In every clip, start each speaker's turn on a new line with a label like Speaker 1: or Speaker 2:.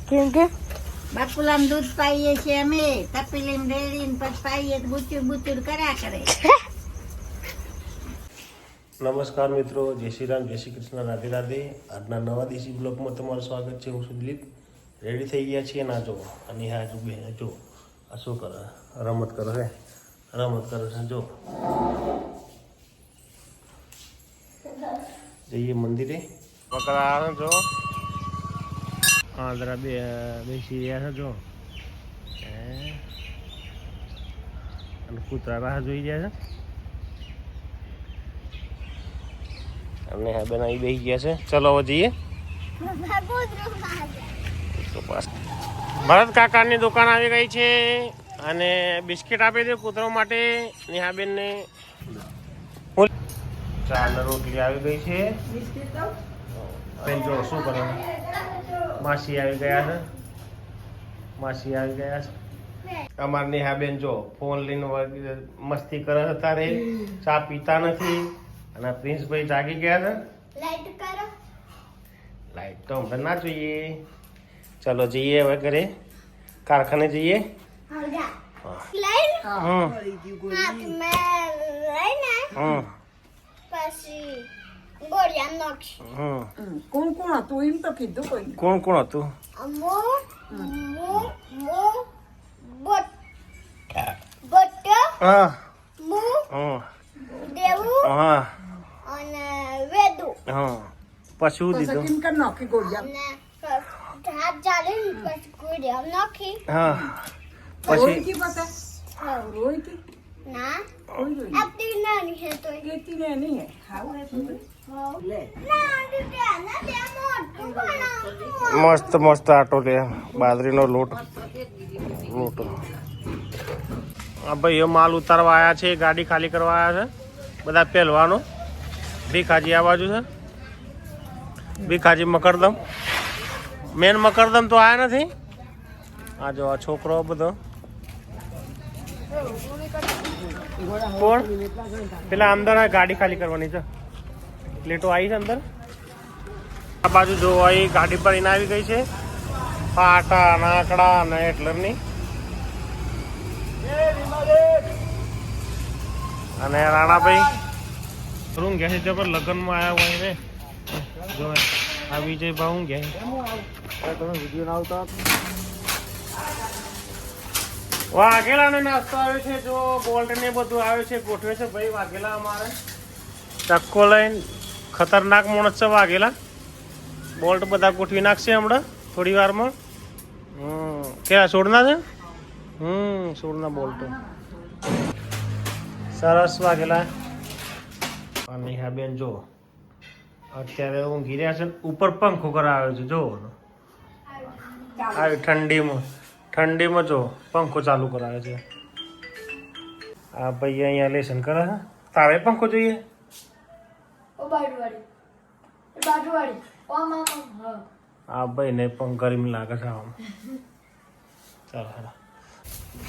Speaker 1: કેમ કે
Speaker 2: બાકુલામાં દૂધ પાઈએ છીએ અમે, તપેલીમાં રેડીને પછી પાઈએ તો બુચુર બુચુર કર્યા કરે.
Speaker 3: નમસ્કાર મિત્રો, જય શ્રી રામ, જય શ્રી કૃષ્ણ, રાધે રાધે. આજના નવા દેશી બ્લોગમાં તમારું સ્વાગત છે. હું છું દિલીપ. રેડી થઈ ગયા છીએ ના જો, અને હા જો બે જો આ શું કરે, રમત કરે છે, રમત કરે છે. જો જઈએ મંદિરે. પકડા જો હા જરા બેસી રહ્યા છે જો, અને કૂતરા રાહ જોઈ રહ્યા છે. અને હા બેન અહીં બેસી ગયા છે. ચલો હવે જઈએ. ભરત કાકાની દુકાન આવી ગઈ છે અને બિસ્કિટ આપી દે કૂતરો માટે. નેહાબેનને ચાલ રોટલી આવી ગઈ છે. બેન જો શું કરે, માસી આવી ગયા છે, માસી આવી ગયા છે. અમારે નેહાબેન જો ફોન લઈને મસ્તી કરે છે. તારે ચા પીતા નથી. અને પ્રિન્સભાઈ જાગી ગયા છે. લાઈટ તો હમણાં ના જોઈએ. ચલો જઈએ હવે ઘરે, કારખાને જઈએ.
Speaker 2: કોણ કોણ હતું એમ તો કીધું કોઈ.
Speaker 3: કોણ કોણ હતું? હા હા પછી શું દીધું? હા પછી મસ્ત મસ્ત આટો લે, બાજરીનો લોટ. હા ભાઈ, એ માલ ઉતારવા આવ્યા છે, ગાડી ખાલી કરવા આવ્યા છે બધા પહેલવાનો. ભીખાજી આ બાજુ છે, ભીખાજી મકરદમ. મેન મકરદમ તો આયા નથી. આ જો આ છોકરો બધો. કોણ પેલા અંદર ગાડી ખાલી કરવાની છે, પ્લેટો આવી છે અંદર. આ બાજુ જો અહીં ગાડી ભરીને આવી ગઈ છે, પાટા નાકડા અને એટલરની. અને રાણાભાઈ રૂમ ગયા છે જબર, લગ્નમાં આવ્યા હોય ને. જો આ વિજયભાઈ હું ગયા તમે વિડીયો ના આવતા. વાઘેલા ને નાસ્તો આવ્યો છે જો, બોલ્ટ ને બધું આવ્યું છે, ગોઠવે છે ભાઈ વાઘેલા. અમારે ચક્કો લઈને ખતરનાક માણસ છે વાઘેલા. બોલ્ટ બધા ગોઠવી નાખશે હમણાં થોડી વારમાં. ક્યાં છોડના છે? છોડના બોલ્ટ સરસ વાઘેલા. અને હા બેન જો અત્યારે ઊંઘી રહ્યા છે, ઉપર પંખો કરાવ્યો છે. જો આવી ઠંડીમાં જો પંખો ચાલુ કરાવે છે. આ ભાઈ અહીંયા લેસન કરે છે. તારે પંખો જોઈએ? આ ભાઈ ને પણ ગરમી લાગે છે આમ. ચાલો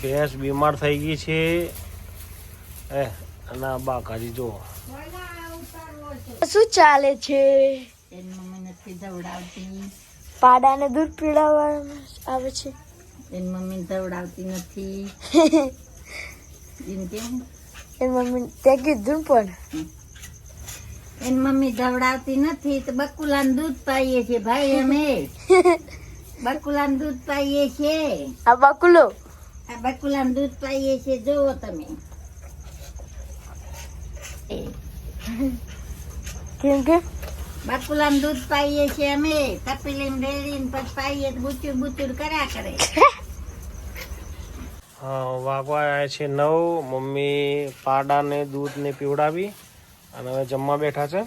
Speaker 3: ભેંસ બીમાર થઈ ગઈ છે. અને આ બાકાજી જો
Speaker 1: શું ચાલે છે?
Speaker 2: એની મમ્મી નથી દવડાવતી.
Speaker 1: પાડાને દૂધ પીડાવવામાં આવે છે.
Speaker 2: એની મમ્મી દવડાવતી નથી.
Speaker 1: એની મમ્મી તે કીધું પણ
Speaker 2: એની મમ્મી દવડાવતી નથી તો બકુલાને દૂધ પાઈએ છીએ ભાઈ અમે. બકુલાને દૂધ પાઈએ છીએ.
Speaker 1: આ બકુલો
Speaker 2: આ બકુલાને દૂધ પાઈએ છીએ, જોવો તમે.
Speaker 1: કેમ કે
Speaker 2: બકુલાને દૂધ પાઈએ છીએ અમે, તપેલીમાં રેડીને પછી પાઈએ તો બુચુર બુચુર કર્યા કરે.
Speaker 3: વાગવા આવ્યા છે 9. મમ્મી પાડાને દૂધને પીવડાવી અને હવે જમવા બેઠા છે.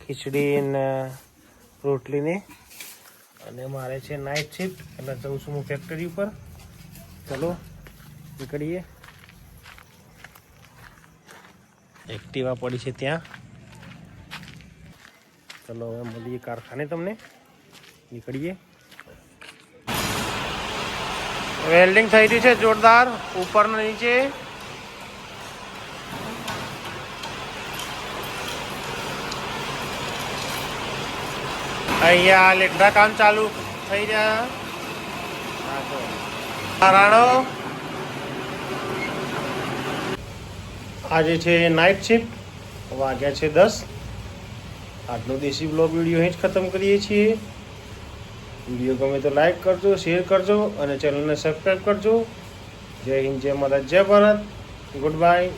Speaker 3: ખીચડી ને રોટલીને. અને મારે છે નાઇટ શિફ્ટ, એટલે જઉં છું હું ફેક્ટરી ઉપર. ચલો નીકળીએ. એક્ટિવા પડી છે ત્યાં. ચલો હવે મળીએ કારખાને. તમને નીકળીએ. વેલ્ડિંગ થઈ રહી છે જોરદાર, ઉપર ને નીચે. અહીંયા લેટડા કામ ચાલુ થઈ રહ્યા. હા તો રાણો આજે છે નાઇટ શિફ્ટ, વાગ્યા છે 10. આજનો દેશી બ્લોગ વિડીયો અહીં જ ખતમ કરીએ છીએ. વિડીયો ગમે તો લાઈક કરજો, શેર કરજો અને ચેનલને સબસ્ક્રાઈબ કરજો. જય હિન્દ, જય ભારત, જય ભારત. Good bye.